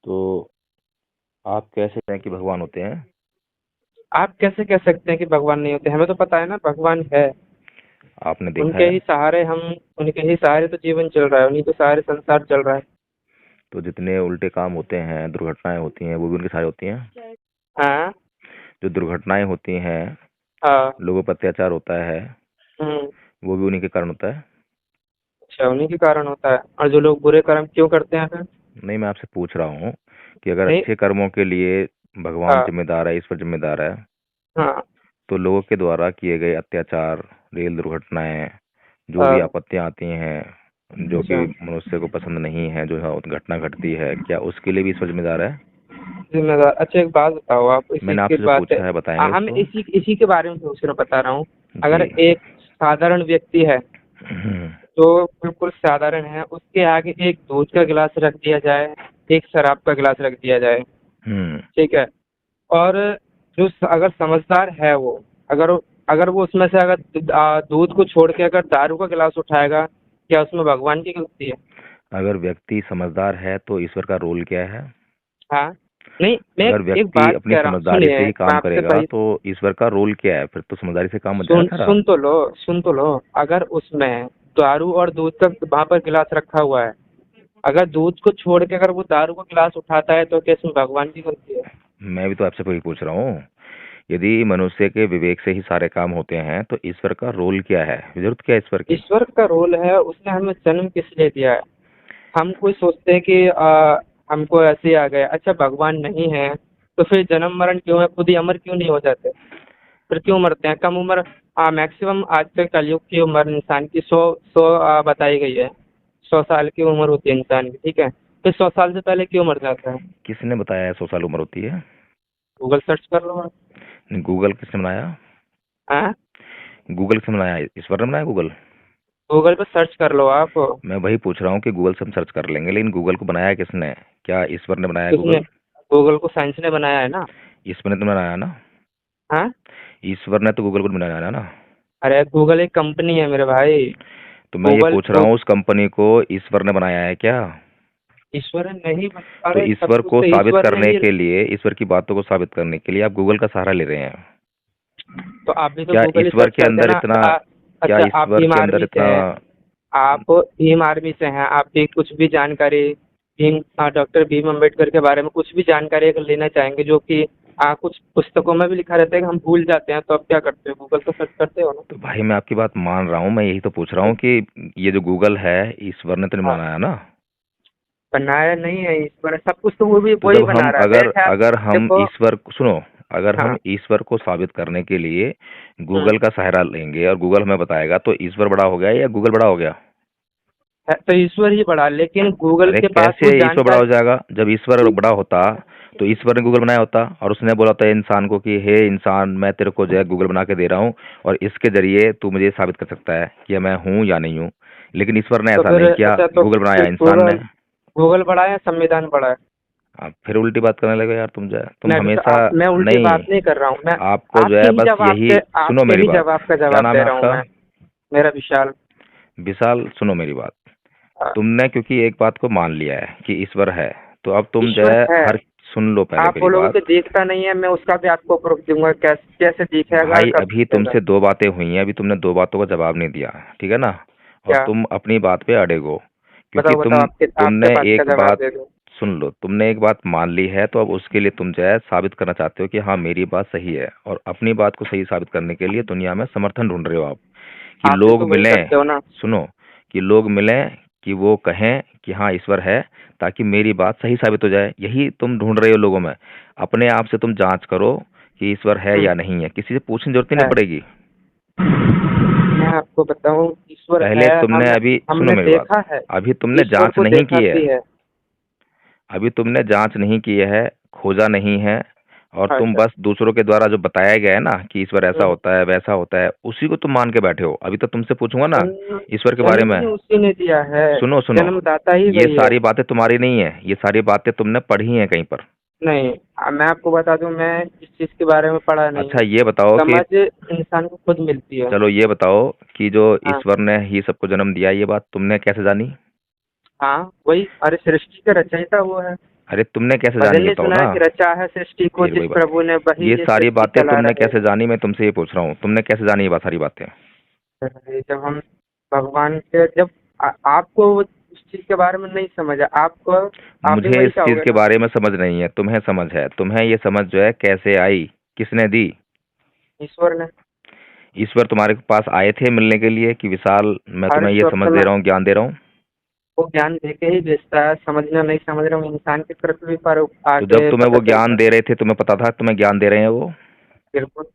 तो आप कैसे हैं कि भगवान होते हैं? आप कैसे कह सकते हैं कि भगवान नहीं होते? हमें तो पता है ना भगवान है। आपने देखा उनके है? ही सहारे हम उनके ही सहारे तो जीवन चल रहा है, उन्हीं के सहारे संसार चल रहा है। तो जितने उल्टे काम होते हैं, दुर्घटनाएं होती हैं, वो भी उनके सारे होती हैं। हाँ। जो दुर्घटनाएं होती हैं, हाँ। लोगों पर अत्याचार होता है, हम्म। वो भी उन्हीं के कारण होता है। अच्छा, उन्हीं के कारण होता है। और जो लोग बुरे कर्म क्यों करते हैं फिर? नहीं, मैं आपसे पूछ रहा हूँ कि अगर नहीं। अच्छे कर्मों के लिए भगवान हाँ। जिम्मेदार है, ईश्वर जिम्मेदार है, हाँ। तो लोगों के द्वारा किए गए अत्याचार, रेल दुर्घटनाएं, जो भी हाँ। आपत्तियां आती हैं, जो कि अच्छा। मनुष्य को पसंद नहीं है, जो घटना घटती है, क्या उसके लिए भी ईश्वर जिम्मेदार है? जिम्मेदार? अच्छा, एक बात बताओ, आप इसी मैंने की आपसे जो बात है। पूछा है बताएंगे हम उसको? इसी इसी के बारे में पूछ रहा बता रहा हूँ। जी। अगर एक साधारण व्यक्ति है, हम्म। जो बिल्कुल साधारण है, उसके आगे एक दूध का गिलास रख दिया जाए, एक शराब का गिलास रख दिया जाए, हम्म। ठीक है। और अगर समझदार है वो, अगर अगर वो उसमें से अगर दूध को छोड़ के अगर दारू का गिलास उठाएगा, क्या उसमें भगवान की गलती है? अगर व्यक्ति समझदार है तो ईश्वर का रोल क्या है? हाँ। नहीं, मैं अगर एक व्यक्ति बात अपनी कह रहा हूँ, समझदारी सुनिए, से ही मैं काम आपसे करेगा वही तो ईश्वर का रोल क्या है? फिर तो समझदारी से काम बन जाएगा सुन सारा। सुन तो लो, सुन तो लो। अगर उसमें दारू और दूध का वहां पर गिलास रखा हुआ है, अगर दूध को छोड़ के अगर वो दारू का गिलास उठाता है, तो क्या इसमें भगवान की गलती है? मैं भी तो आपसे वही पूछ रहा हूँ। यदि मनुष्य के विवेक से ही सारे काम होते हैं तो ईश्वर का रोल क्या है, जरूरत क्या है ईश्वर की? ईश्वर का रोल है, उसने हमें जन्म किस लिए दिया है। हम कोई सोचते हैं कि हमको ऐसे ही आ गए। अच्छा, भगवान नहीं है तो फिर जन्म मरण क्यों है? खुद ही अमर क्यों नहीं हो जाते? फिर क्यों मरते हैं? कम उम्र, मैक्सिमम आज तक कलयुग की उम्र इंसान की 100 बताई गई है। 100 साल की उम्र होती है इंसान की, ठीक है। फिर 100 साल से पहले क्यों मर जाता है? किसने बताया है 100 साल उम्र होती है? गूगल सर्च कर लो आप। गूगल किसने बनाया? हाँ। गूगल किसने बनाया? ईश्वर ने बनाया गूगल? गूगल पे सर्च कर लो आप। मैं वही पूछ रहा हूँ कि गूगल से हम सर्च कर लेंगे, लेकिन गूगल को बनाया किसने? क्या ईश्वर ने बनाया किसने? गूगल? गूगल को साइंस ने बनाया है ना। ईश्वर ने तो बनाया ना? हाँ। ईश्वर ने तो गूगल को बनाया ना? अरे, गूगल एक कंपनी है मेरे भाई। तो मैं ये गूगल पूछ रहा हूँ, उस कंपनी को ईश्वर ने बनाया है क्या? ईश्वर नहीं तो अरे, सब ईश्वर कुछ को तो साबित ईश्वर ने करने ही। के लिए, ईश्वर की बातों को साबित करने के लिए आप गूगल का सहारा ले रहे हैं। तो आप भी तो क्या गूगल ही ईश्वर सर्च के करते हैं अंदर ना। इतना क्या अच्छा, आप ईश्वर भीम के अंदर आर्मी से इतना हैं। आप भीम आर्मी से हैं, आप भी कुछ भी जानकारी डॉक्टर भीम अम्बेडकर के बारे में कुछ भी जानकारी अगर लेना चाहेंगे, जो कि कुछ पुस्तकों में भी लिखा रहता है कि हम भूल जाते हैं, तो आप क्या करते हो? गूगल तो सर्च करते हो ना। तो भाई मैं आपकी बात मान रहा हूँ, मैं यही तो पूछ रहा हूँ कि ये जो गूगल है, ईश्वर ने तो नहीं हाँ। बनाया ना? बनाया नहीं है ईश्वर, सब कुछ तो वो भी तो वही जब बना हम रहा है मेरे अगर ख्याल। अगर हम देखो। ईश्वर को सुनो, अगर हम हाँ। ईश्वर को साबित करने के लिए हम्म। गूगल का सहारा लेंगे और गूगल हमें बताएगा, तो ईश्वर बड़ा हो गया या गूगल बड़ा हो गया? तो ईश्वर ही बड़ा, लेकिन गूगल अरे के पास कैसे वो ईश्वर बड़ा हो जानकारी। जाएगा? जब ईश्वर बड़ा होता तो ईश्वर ने गूगल बनाया होता और उसने बोला होता इंसान को कि हे इंसान, मैं तेरे को जो है गूगल बना के दे रहा हूँ और इसके जरिए तू मुझे साबित कर सकता है कि मैं हूँ या नहीं हूँ। लेकिन ईश्वर ने तो ऐसा फिर नहीं किया, अच्छा, तो गूगल बनाया फिर इंसान ने। गूगल गूगल बड़ा है या संविधान बड़ा है? आप फिर उल्टी बात करने लगे यार, तुम जो है तुम हमेशा। मैं उल्टी नहीं, बात नहीं कर रहा हूँ मैं। आपको जो है बस यही। सुनो आपके मेरी ही बात। जवाब का क्या जवाब नाम दे है रहा हूँ आपका? मैं। मेरा विशाल। विशाल, सुनो मेरी बात। हाँ। तुमने क्योंकि एक बात को मान लिया है कि ईश्वर है, तो अब तुम जो ईश्वर है है। हर। सुन लो पहले आप मेरी बोलोगे बात। कि दिखता नहीं है, मैं उसका भी आपको प्रूफ दूंगा, कैसे कैसे दिखेगा और भाई कब अभी दिखेगा। तुमसे दो बातें हुई हैं, अभी तुमने दो बातों का जवाब नहीं दिया, ठीक है ना? और क्या? तुम अपनी बात पे अड़े हो, क्योंकि बताओ बताओ, आपके आपके तुमने बात का एक जवाब बात। दे दो। सुन लो, तुमने एक बात मान ली है, तो अब उसके लिए तुम जो है साबित करना चाहते हो कि हाँ मेरी बात सही है, और अपनी बात को सही साबित करने के लिए दुनिया में समर्थन ढूंढ रहे हो आप, कि आप भी लोग तो वही मिलें। करते हो ना। सुनो, कि लोग मिलें, कि वो कहें कि हाँ ईश्वर है, ताकि मेरी बात सही साबित हो जाए, यही तुम ढूंढ रहे हो लोगों में। अपने आप से तुम जांच करो कि ईश्वर है हम्म। या नहीं है, किसी से पूछने की जरूरत ही नहीं है। पड़ेगी। मैं आपको बताऊं, ईश्वर है। पहले तुमने अभी सुनो हमने मेरी बात। देखा है। अभी तुमने ईश्वर जांच को नहीं देखा की है। भी है। अभी तुमने जांच नहीं की है, खोजा नहीं है, और तुम अच्छा। बस दूसरों के द्वारा जो बताया गया है ना कि ईश्वर ऐसा हम्म। होता है वैसा होता है, उसी को तुम मान के बैठे हो। अभी तो तुमसे पूछूंगा ना जन्म ईश्वर के बारे जन्म में। ही उसी ने दिया है। सुनो सुनो, जन्मदाता ही ये वही है। सारी बातें तुम्हारी नहीं है, ये सारी बातें तुमने पढ़ी हैं कहीं पर। नहीं, मैं आपको बता दूं, मैं इस चीज के बारे में पढ़ा नहीं अच्छा हूँ। ये बताओ कि, समझ इंसान को खुद मिलती है। चलो ये बताओ कि जो हाँ। ईश्वर ने ही सबको जन्म दिया, ये बात तुमने कैसे जानी? हाँ, वही, अरे सृष्टि का रचयिता वो है। अरे तुमने कैसे भजन जानी नहीं बताओ सुना ना। है कि रचा है सृष्टि को फिर जिस वही बात, प्रभु ने वही ये ये सारी सृष्टि बातें चला तुमने रहे। कैसे जानी, मैं तुमसे ये पूछ रहा हूँ, तुमने कैसे जानी ये बात, सारी बातें। जब हम भगवान के जब आपको उस चीज के बारे में नहीं समझ है, आपको आप भी मुझे वही इस चीज चाहोगे के ना। बारे में समझ नहीं है, तुम्हें समझ है। तुम्हें ये समझ जो है कैसे आई, किसने दी। ईश्वर ने। ईश्वर तुम्हारे पास आए थे मिलने के लिए कि विशाल मैं हर तुम्हें ये वक्त समझ दे में रहा हूँ, ज्ञान दे रहा हूँ। वो ज्ञान दे के ही भेजता है, समझना नहीं समझ रहा हूँ इंसान के पृथ्वी पर तो जब आके तुम्हें पता वो चलता ज्ञान है। दे रहे थे, तुम्हें पता था तुम्हें ज्ञान दे रहे हैं वो, बिल्कुल।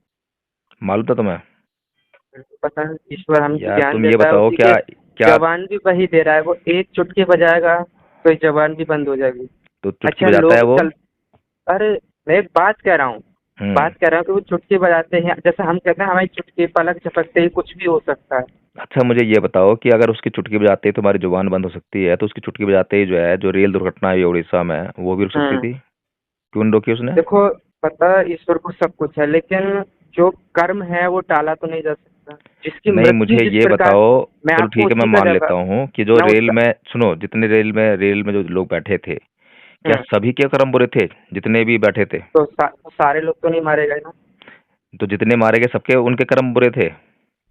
मालूम था तुम्हें। बिल्कुल पता है, ईश्वर हमको यार ज्ञान तुम ये देता है, बताओ, उसी क्या के क्या जबान भी वही दे रहा है। वो एक चुटकी बजाएगा तो ये जबान भी बंद हो जाएगी। तो चुटकी अच्छा बजाता है लोग वो। चल, अरे मैं एक बात कह रहा हूँ, हम्म। बात कह रहा हूँ कि वो चुटकी बजाते हैं, जैसे हम कहते हैं हमारी चुटकी पलक झपकते ही कुछ भी हो सकता है। अच्छा मुझे ये बताओ कि अगर उसकी चुटकी बजाते ही तुम्हारी जुबान बंद हो सकती है, तो उसकी चुटकी बजाते ही जो है, जो रेल दुर्घटना हुई उड़ीसा में, वो भी रुक सकती हम्म। थी। क्यों नहीं रोकी उसने। देखो, पता है ईश्वर को सब कुछ है, लेकिन जो कर्म है वो टाला तो नहीं जा सकता। जिसकी नहीं मृत्यु मुझे जिस ये प्रकार, बताओ, मैं चलो आपको ठीक है मैं उसी का मान लेता जवाब, हूँ कि जो मैं रेल उसका। में, सुनो, जितने रेल में जो लोग बैठे थे, क्या हम्म। सभी के कर्म बुरे थे, जितने भी बैठे थे। तो सारे लोग तो नहीं मारे गए ना। तो जितने मारे गए सबके उनके कर्म बुरे थे।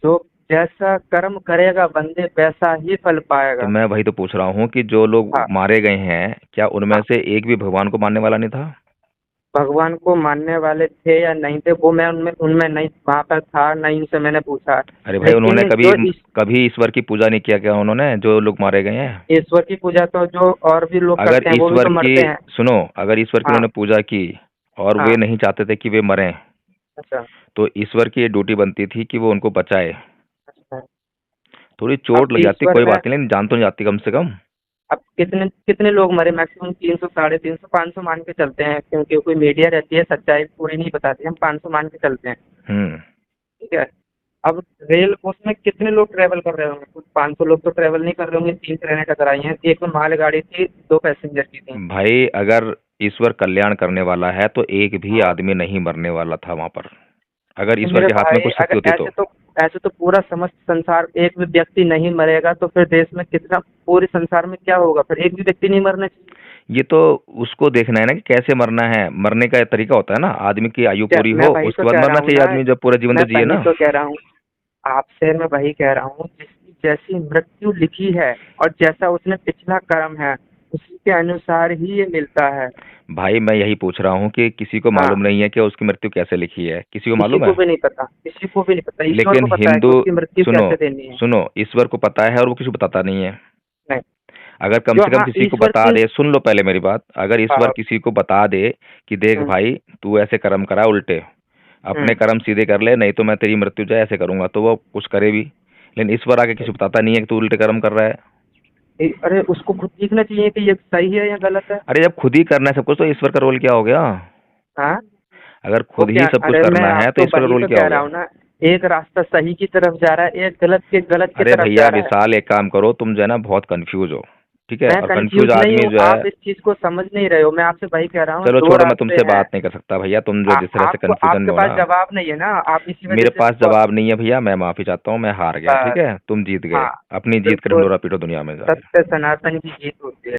जो जैसा कर्म करेगा बंदे वैसा ही फल तो पाएगा। मैं वही तो पूछ रहा हूँ कि जो लोग हाँ। मारे गए हैं, क्या उनमें हाँ, से एक भी भगवान को मानने वाला नहीं था। भगवान को मानने वाले थे या नहीं थे वो मैं उनमें उनमें नहीं वहां पर था, नहीं उनसे मैंने पूछा। अरे भाई उन्होंने लेकिन कभी जो कभी ईश्वर की पूजा नहीं किया क्या उन्होंने, जो लोग मारे गए हैं। ईश्वर की पूजा तो जो और भी लोग अगर करते हैं वो भी ईश्वर तो की, मरते हैं। सुनो, अगर ईश्वर की हाँ। उन्होंने पूजा की और वे हाँ। नहीं चाहते थे कि वे मरें, अच्छा। तो ईश्वर की ये ड्यूटी बनती थी कि वो उनको बचाए। अच्छा। थोड़ी अब चोट लग जाती, ईश्वर कोई में, बात नहीं, लेकिन जान तो नहीं जाती कम से कम। अब कितने कितने लोग मरे, मैक्सिमम 300, 350, 500 मान के चलते हैं, क्योंकि कोई मीडिया रहती है सच्चाई पूरी नहीं बताती, हम 500 मान के चलते हैं। हम्म। ठीक है। अब रेल उसमें कितने लोग ट्रेवल कर रहे होंगे, कुछ 500 लोग तो ट्रेवल नहीं कर रहे होंगे, 3 ट्रेनें टकराई हैं, एक में मालगाड़ी थी, 2 पैसेंजर की थी। भाई अगर ईश्वर कल्याण करने वाला है तो एक भी हाँ। आदमी नहीं मरने वाला था वहां पर, अगर तो ईश्वर मेरे के हाथ में भाई कुछ शक्ति अगर होती ऐसे तो। तो, ऐसे तो पूरा समस्त संसार, एक भी व्यक्ति नहीं मरेगा तो फिर देश में कितना, पूरे संसार में क्या होगा, फिर एक भी व्यक्ति नहीं मरना चाहिए। ये तो उसको देखना है ना कि कैसे मरना है, मरने का एक तरीका होता है ना, आदमी की आयु क्या पूरी मैं हो वही तो उसके बाद कह रहा मरना हूँ चाहिए, ना, आदमी जब पूरा जीवन मैं तो जिए वही ना। तो कह रहा हूँ आपसे, मैं वही कह रहा हूँ जिसकी जैसी मृत्यु लिखी है और जैसा उसने पिछला कर्म है उसी के अनुसार ही ये मिलता है। भाई मैं यही पूछ रहा हूँ कि किसी को हाँ। मालूम नहीं है कि उसकी मृत्यु कैसे लिखी है, किसी को किसी मालूम को है। भी नहीं पता, किसी को भी नहीं पता, ईश्वर को लेकिन पता है हिंदू, कि उसकी मृत्यु सुनो, कैसे देनी है। सुनो, ईश्वर को पता है और वो किसी को बताता नहीं है। नहीं। अगर कम जो, से कम हाँ, किसी को ईश्वर बता की। दे, सुन लो पहले मेरी बात, अगर ईश्वर हाँ। किसी को बता दे कि देख हम्म। भाई तू ऐसे कर्म करा उल्टे, अपने हम्म। कर्म सीधे कर ले, नहीं तो मैं तेरी मृत्यु जो है ऐसे करूंगा, तो वो कुछ करे भी। लेकिन ईश्वर आके किसी को बताता नहीं है कि तू उल्टे कर्म कर रहा है। अरे उसको खुद सीखना चाहिए कि ये सही है या गलत है। अरे जब खुद ही करना है सब कुछ, तो ईश्वर का रोल क्या हो गया। हाँ। अगर वो खुद ही क्या, सब कुछ अरे मैं करना है तो आपको ईश्वर का वही रोल तो क्या कह हो रहा गया। हूँ ना, एक रास्ता सही की तरफ जा रहा है, एक गलत की अरे तरफ भैया जा रहा है। विशाल, एक काम करो, तुम जो है ना बहुत कंफ्यूज हो, ठीक है, मैं और कंफ्यूज कंफ्यूज नहीं आदमी हूँ, जो है। आप इस चीज को समझ नहीं रहे हो, मैं आपसे वही कह रहा हूँ, चलो दो छोड़ो, मैं रास्ते तुमसे हैं। बात नहीं कर सकता भैया, तुम जो जिस तरह से आपको, कंफ्यूजन आपके में हो पास ना। जवाब नहीं है ना, आप इसी वजह मेरे से पास जवाब नहीं है भैया, मैं माफी चाहता हूँ, मैं हार गया, ठीक बस। है, तुम जीत गए। हाँ। अपनी जीत कर बिल्कुल। ढिंडोरा पीटो दुनिया में जाके। सत्य सनातन की जीत होती है।